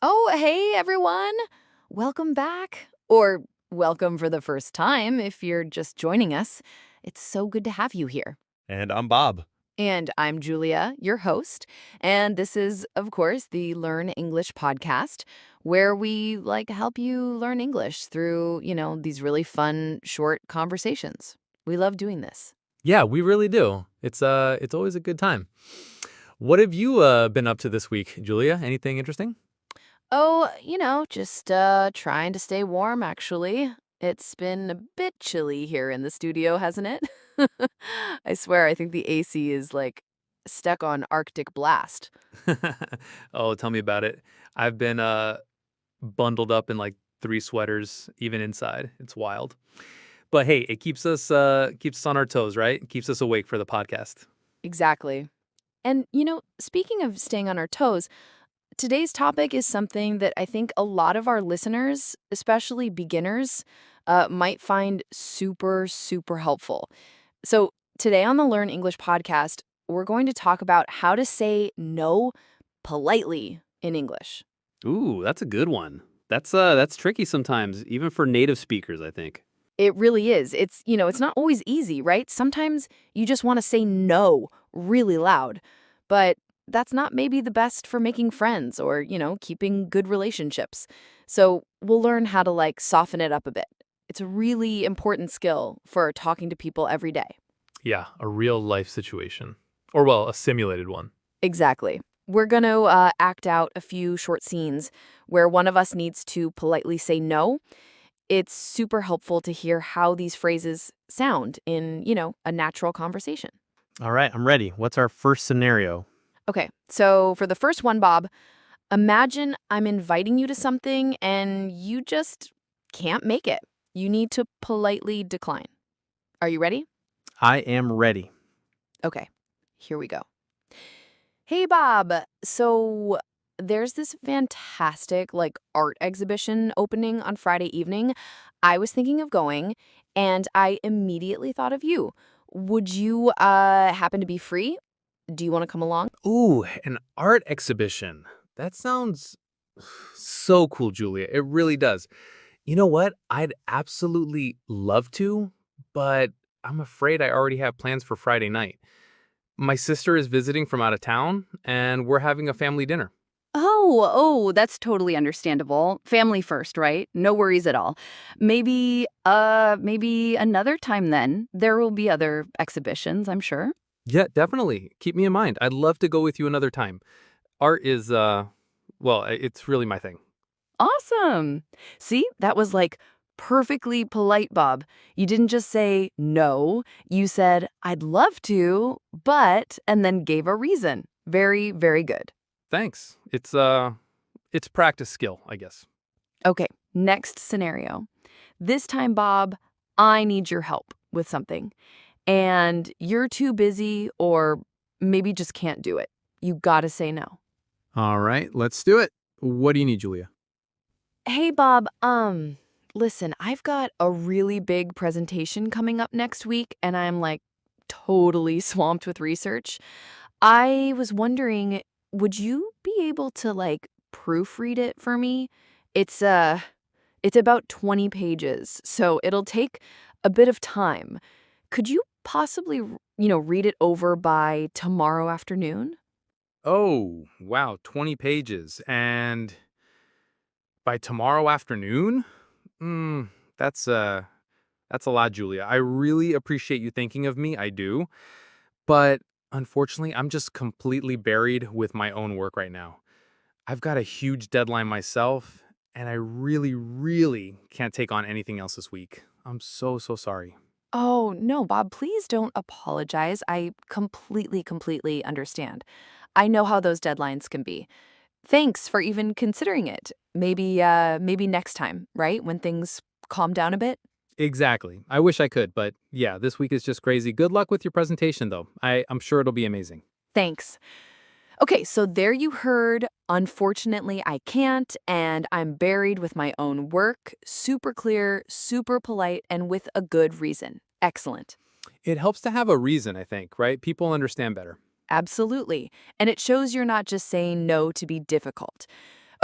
Oh, hey everyone! Welcome back. Or welcome for the first time if you're just joining us. It's so good to have you here. And I'm Bob. And I'm Julia, your host. And this is, of course, the Learn English podcast, where we help you learn English through, these really fun, short conversations. We love doing this. Yeah, we really do. It's always a good time. What have you been up to this week, Julia? Anything interesting? Oh, just trying to stay warm, actually. It's been a bit chilly here in the studio, hasn't it? I swear, I think the AC is stuck on Arctic blast. Oh, tell me about it. I've been bundled up in like three sweaters, even inside. It's wild. But hey, it keeps us on our toes, right? It keeps us awake for the podcast. Exactly. And, speaking of staying on our toes, today's topic is something that I think a lot of our listeners, especially beginners, might find super, super helpful. So, today on the Learn English podcast, we're going to talk about how to say no politely in English. Ooh, that's a good one. That's tricky sometimes, even for native speakers, I think. It really is. It's not always easy, right? Sometimes you just want to say no really loud, but that's not maybe the best for making friends or, keeping good relationships. So we'll learn how to soften it up a bit. It's a really important skill for talking to people every day. Yeah, a real life situation. Or well, a simulated one. Exactly. We're going to act out a few short scenes where one of us needs to politely say no. It's super helpful to hear how these phrases sound in, a natural conversation. All right, I'm ready. What's our first scenario? Okay, so for the first one, Bob, imagine I'm inviting you to something and you just can't make it. You need to politely decline. Are you ready? I am ready. Okay, here we go. Hey, Bob. So there's this fantastic art exhibition opening on Friday evening. I was thinking of going and I immediately thought of you. Would you happen to be free? Do you want to come along? Ooh, an art exhibition. That sounds so cool, Julia. It really does. You know what? I'd absolutely love to, but I'm afraid I already have plans for Friday night. My sister is visiting from out of town, and we're having a family dinner. Oh, that's totally understandable. Family first, right? No worries at all. Maybe another time then. There will be other exhibitions, I'm sure. Yeah, definitely. Keep me in mind. I'd love to go with you another time. Art is, it's really my thing. Awesome. See, that was perfectly polite, Bob. You didn't just say no. You said, I'd love to, but, and then gave a reason. Very, very good. Thanks. It's practice skill, I guess. Okay, next scenario. This time, Bob, I need your help with something. And you're too busy or maybe just can't do it. You gotta say no. All right, let's do it. What do you need, Julia? Hey, Bob, listen, I've got a really big presentation coming up next week, and I'm totally swamped with research. I was wondering, would you be able to proofread it for me? It's it's about 20 pages, so it'll take a bit of time. Could you possibly, read it over by tomorrow afternoon? Oh, wow, 20 pages. And by tomorrow afternoon? Mm, that's uh that's a lot, Julia. I really appreciate you thinking of me. I do. But unfortunately, I'm just completely buried with my own work right now. I've got a huge deadline myself, and I really, really can't take on anything else this week. I'm so, so sorry. Oh, no, Bob, please don't apologize. I completely, completely understand. I know how those deadlines can be. Thanks for even considering it. Maybe next time, right? When things calm down a bit. Exactly. I wish I could, but yeah, this week is just crazy. Good luck with your presentation, though. I'm sure it'll be amazing. Thanks. Okay, so there you heard. Unfortunately, I can't, and I'm buried with my own work. Super clear, super polite, and with a good reason. Excellent. It helps to have a reason, I think, right? People understand better. Absolutely. And it shows you're not just saying no to be difficult.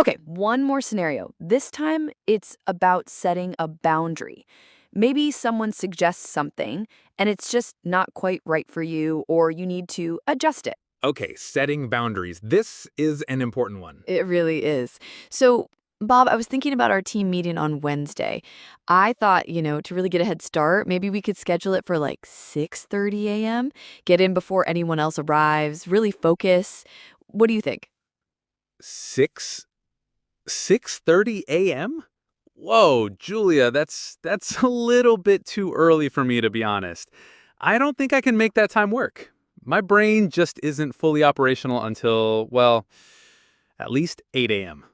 Okay, one more scenario. This time it's about setting a boundary. Maybe someone suggests something and it's just not quite right for you, or you need to adjust it. Okay, setting boundaries. This is an important one. It really is. So, Bob, I was thinking about our team meeting on Wednesday. I thought, to really get a head start, maybe we could schedule it for like 6:30 a.m. Get in before anyone else arrives, really focus. What do you think? 6:30 a.m.? Whoa, Julia, that's a little bit too early for me, to be honest. I don't think I can make that time work. My brain just isn't fully operational until, well, at least 8 a.m.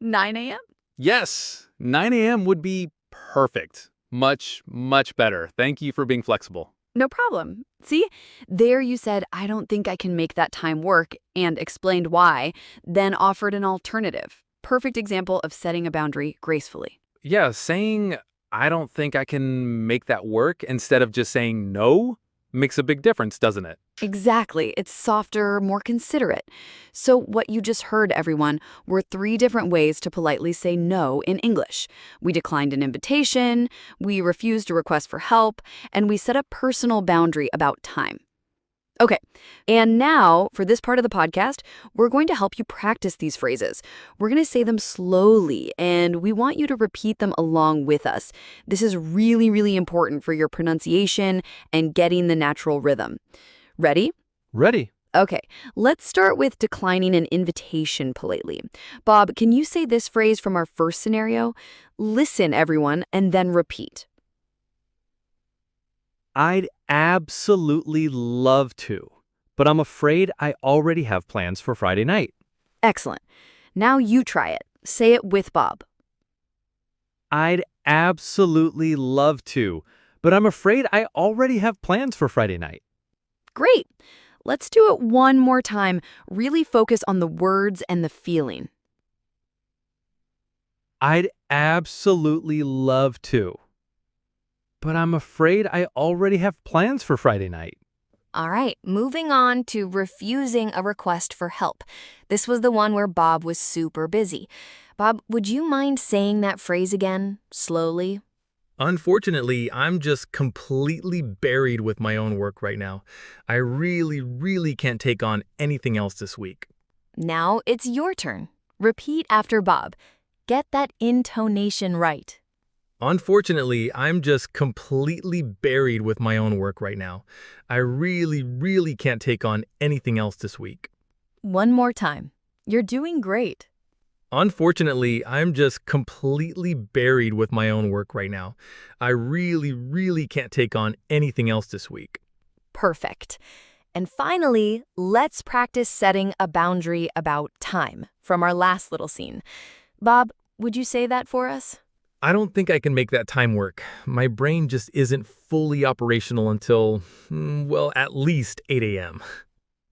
9 a.m.? Yes, 9 a.m. would be perfect. Much, much better. Thank you for being flexible. No problem. See, there you said, I don't think I can make that time work, and explained why, then offered an alternative. Perfect example of setting a boundary gracefully. Yeah, saying I don't think I can make that work instead of just saying no makes a big difference, doesn't it? Exactly. It's softer, more considerate. So what you just heard, everyone, were 3 different ways to politely say no in English. We declined an invitation, we refused a request for help, and we set a personal boundary about time. Okay, and now, for this part of the podcast, we're going to help you practice these phrases. We're going to say them slowly, and we want you to repeat them along with us. This is really, really important for your pronunciation and getting the natural rhythm. Ready? Ready. Okay, let's start with declining an invitation politely. Bob, can you say this phrase from our first scenario? Listen, everyone, and then repeat. I'd absolutely love to, but I'm afraid I already have plans for Friday night. Excellent. Now you try it. Say it with Bob. I'd absolutely love to, but I'm afraid I already have plans for Friday night. Great. Let's do it one more time. Really focus on the words and the feeling. I'd absolutely love to, but I'm afraid I already have plans for Friday night. All right, moving on to refusing a request for help. This was the one where Bob was super busy. Bob, would you mind saying that phrase again, slowly? Unfortunately, I'm just completely buried with my own work right now. I really can't take on anything else this week. Now it's your turn. Repeat after Bob. Get that intonation right. Unfortunately, I'm just completely buried with my own work right now. I really can't take on anything else this week. One more time. You're doing great. Unfortunately, I'm just completely buried with my own work right now. I really can't take on anything else this week. Perfect. And finally, let's practice setting a boundary about time from our last little scene. Bob, would you say that for us? I don't think I can make that time work. My brain just isn't fully operational until, well, at least 8 a.m.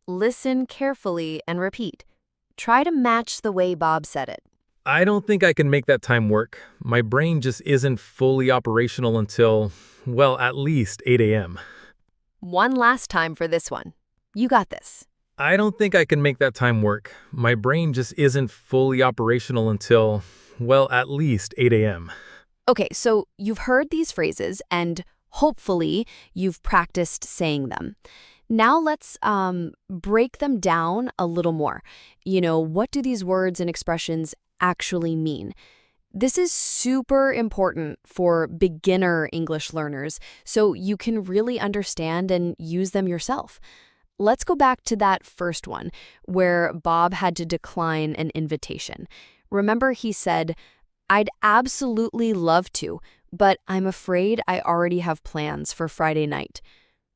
Listen carefully and repeat. Try to match the way Bob said it. I don't think I can make that time work. My brain just isn't fully operational until, well, at least 8 a.m. One last time for this one. You got this. I don't think I can make that time work. My brain just isn't fully operational until, well, at least 8 a.m. Okay, so you've heard these phrases and hopefully you've practiced saying them. Now let's break them down a little more. What do these words and expressions actually mean? This is super important for beginner English learners, so you can really understand and use them yourself. Let's go back to that first one, where Bob had to decline an invitation. Remember, he said, I'd absolutely love to, but I'm afraid I already have plans for Friday night.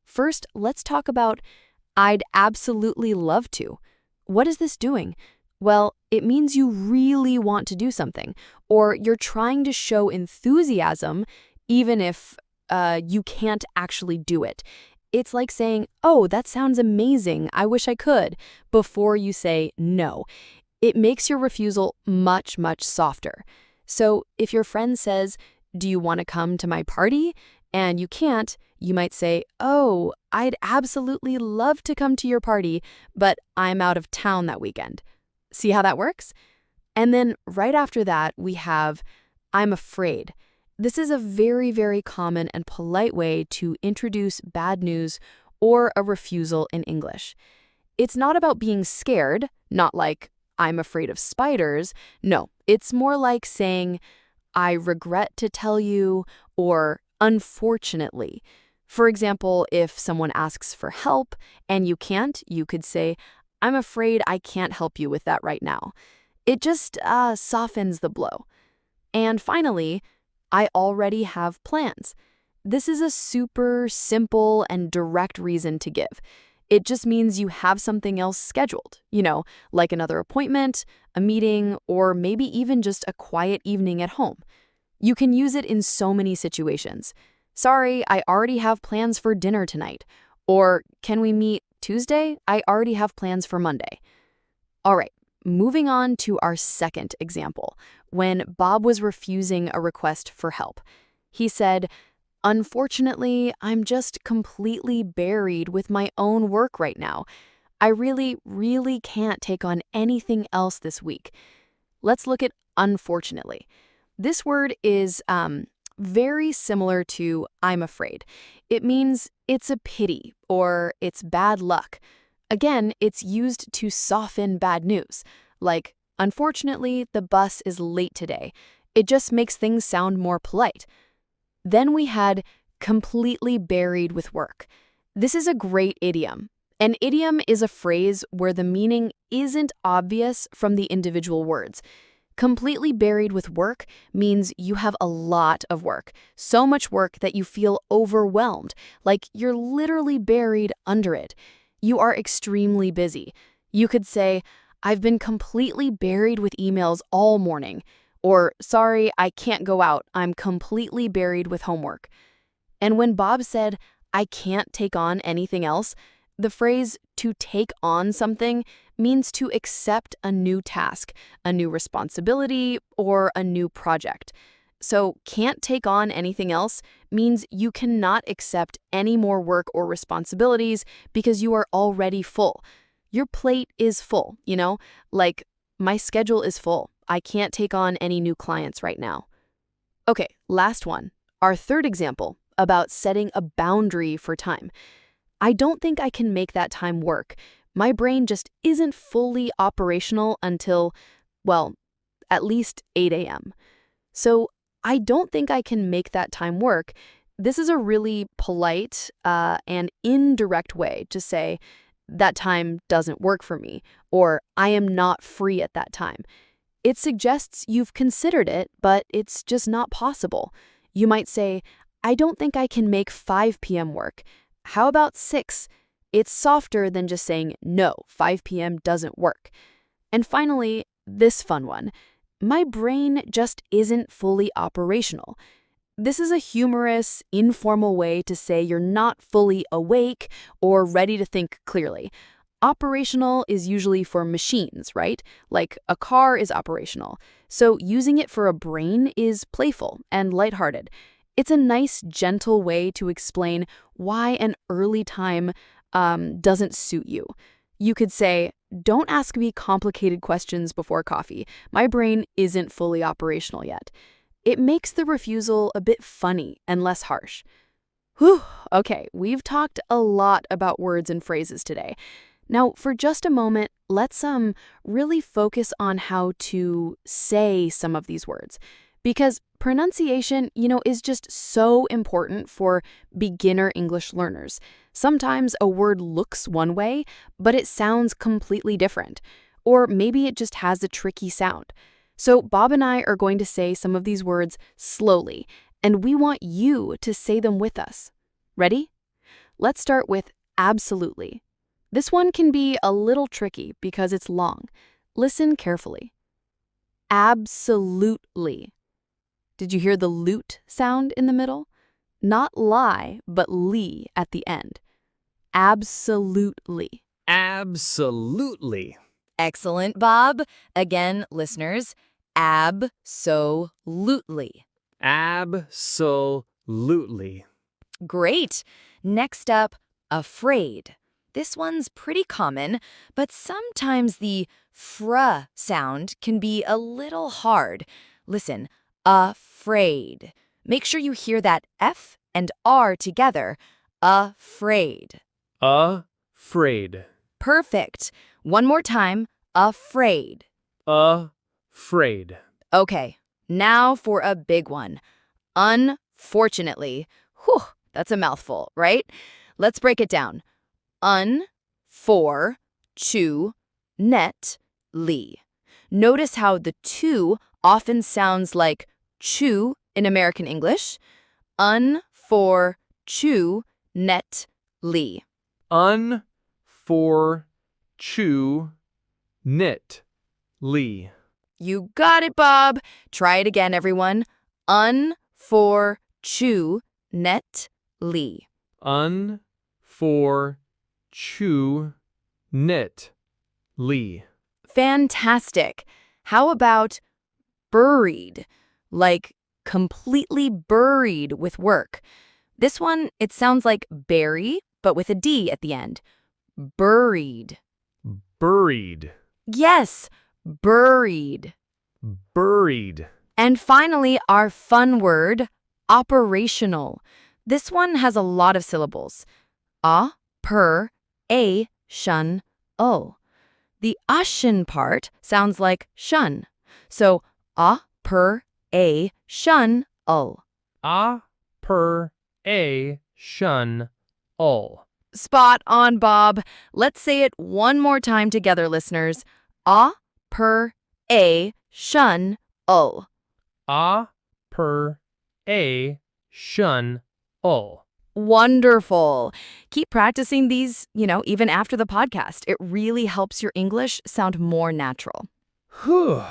First, let's talk about I'd absolutely love to. What is this doing? Well, it means you really want to do something, or you're trying to show enthusiasm even if you can't actually do it. It's like saying, oh, that sounds amazing, I wish I could, before you say no. It makes your refusal much softer. So if your friend says, do you want to come to my party? And you can't, you might say, oh, I'd absolutely love to come to your party, but I'm out of town that weekend. See how that works? And then right after that, we have I'm afraid. This is a very, very common and polite way to introduce bad news or a refusal in English. It's not about being scared, not like I'm afraid of spiders. No, it's more like saying I regret to tell you or unfortunately. For example, if someone asks for help and you can't, you could say, I'm afraid I can't help you with that right now. It just softens the blow. And finally, I already have plans. This is a super simple and direct reason to give. It just means you have something else scheduled, like another appointment, a meeting, or maybe even just a quiet evening at home. You can use it in so many situations. Sorry, I already have plans for dinner tonight. Or can we meet Tuesday? I already have plans for Monday. All right, moving on to our second example, when Bob was refusing a request for help. He said, unfortunately, I'm just completely buried with my own work right now. I really, really can't take on anything else this week. Let's look at unfortunately. This word is very similar to I'm afraid. It means it's a pity or it's bad luck. Again, it's used to soften bad news, like, unfortunately, the bus is late today. It just makes things sound more polite. Then we had completely buried with work. This is a great idiom. An idiom is a phrase where the meaning isn't obvious from the individual words. Completely buried with work means you have a lot of work, so much work that you feel overwhelmed, like you're literally buried under it. You are extremely busy. You could say, I've been completely buried with emails all morning. Or, sorry, I can't go out. I'm completely buried with homework. And when Bob said, I can't take on anything else, the phrase to take on something means to accept a new task, a new responsibility, or a new project. So can't take on anything else means you cannot accept any more work or responsibilities because you are already full. Your plate is full, like my schedule is full. I can't take on any new clients right now. Okay, last one. Our third example about setting a boundary for time. I don't think I can make that time work. My brain just isn't fully operational until, well, at least 8 a.m. So I don't think I can make that time work. This is a really polite and indirect way to say that time doesn't work for me, or I am not free at that time. It suggests you've considered it, but it's just not possible. You might say, I don't think I can make 5 p.m. work. How about 6? It's softer than just saying, no, 5 p.m. doesn't work. And finally, this fun one. My brain just isn't fully operational. This is a humorous, informal way to say you're not fully awake or ready to think clearly. Operational is usually for machines, right? Like a car is operational. So using it for a brain is playful and lighthearted. It's a nice, gentle way to explain why an early time doesn't suit you. You could say, don't ask me complicated questions before coffee. My brain isn't fully operational yet. It makes the refusal a bit funny and less harsh. Whew, okay, we've talked a lot about words and phrases today. Now, for just a moment, let's really focus on how to say some of these words. Because pronunciation, is just so important for beginner English learners. Sometimes a word looks one way, but it sounds completely different. Or maybe it just has a tricky sound. So Bob and I are going to say some of these words slowly, and we want you to say them with us. Ready? Let's start with absolutely. This one can be a little tricky because it's long. Listen carefully. Absolutely. Did you hear the lute sound in the middle? Not lie, but ly at the end. Absolutely. Absolutely. Excellent, Bob. Again, listeners, ab-so-lutely. Absolutely. Great. Next up, afraid. This one's pretty common, but sometimes the fr sound can be a little hard. Listen, afraid. Make sure you hear that F and R together. Afraid. Afraid. Perfect. One more time. Afraid. Afraid. Okay, now for a big one. Unfortunately. Whew, that's a mouthful, right? Let's break it down. Unfortunately. Notice how the two often sounds like chew in American English. Unfortunately. Unfortunately. You got it, Bob. Try it again, everyone. Unfortunately. Unfortunately. Fantastic. How about buried? Like completely buried with work. This one, it sounds like bury, but with a D at the end. Buried. Buried. Yes, buried. Buried. And finally, our fun word, operational. This one has a lot of syllables. A, per, a, shun, o. The ashin part sounds like shun. So, a, per, a, shun, o. A, per, a, shun, ul. Spot on, Bob. Let's say it one more time together, listeners. A, per, a, shun, ul. A, per, a, shun, ul. Wonderful. Keep practicing these, even after the podcast. It really helps your English sound more natural. Whew.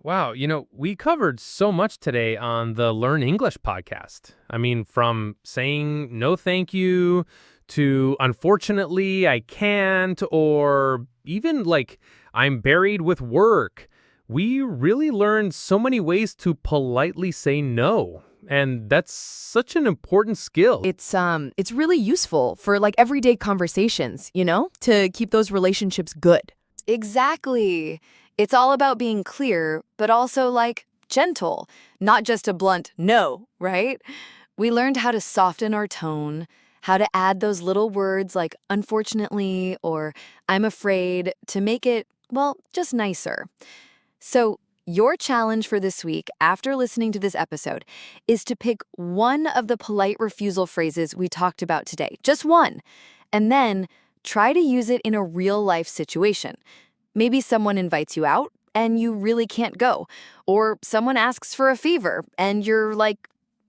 Wow, we covered so much today on the Learn English podcast. I mean, from saying no thank you to unfortunately I can't, or even like I'm buried with work. We really learned so many ways to politely say no. And that's such an important skill. It's really useful for like everyday conversations, to keep those relationships good. Exactly. It's all about being clear, but also like gentle, not just a blunt no, right? We learned how to soften our tone, how to add those little words like unfortunately or I'm afraid to make it, well, just nicer. So, your challenge for this week, after listening to this episode, is to pick one of the polite refusal phrases we talked about today, just one, and then try to use it in a real-life situation. Maybe someone invites you out and you really can't go, or someone asks for a favor and you're like,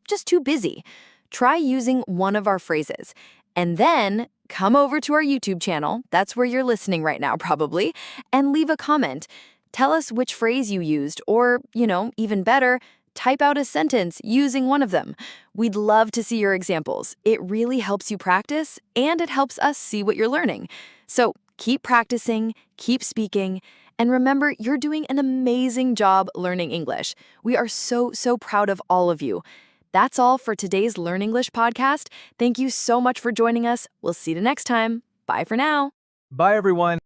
just too busy. Try using one of our phrases, and then come over to our YouTube channel, that's where you're listening right now probably, and leave a comment. Tell us which phrase you used, or, even better, type out a sentence using one of them. We'd love to see your examples. It really helps you practice, and it helps us see what you're learning. So keep practicing, keep speaking, and remember, you're doing an amazing job learning English. We are so, so proud of all of you. That's all for today's Learn English podcast. Thank you so much for joining us. We'll see you next time. Bye for now. Bye, everyone.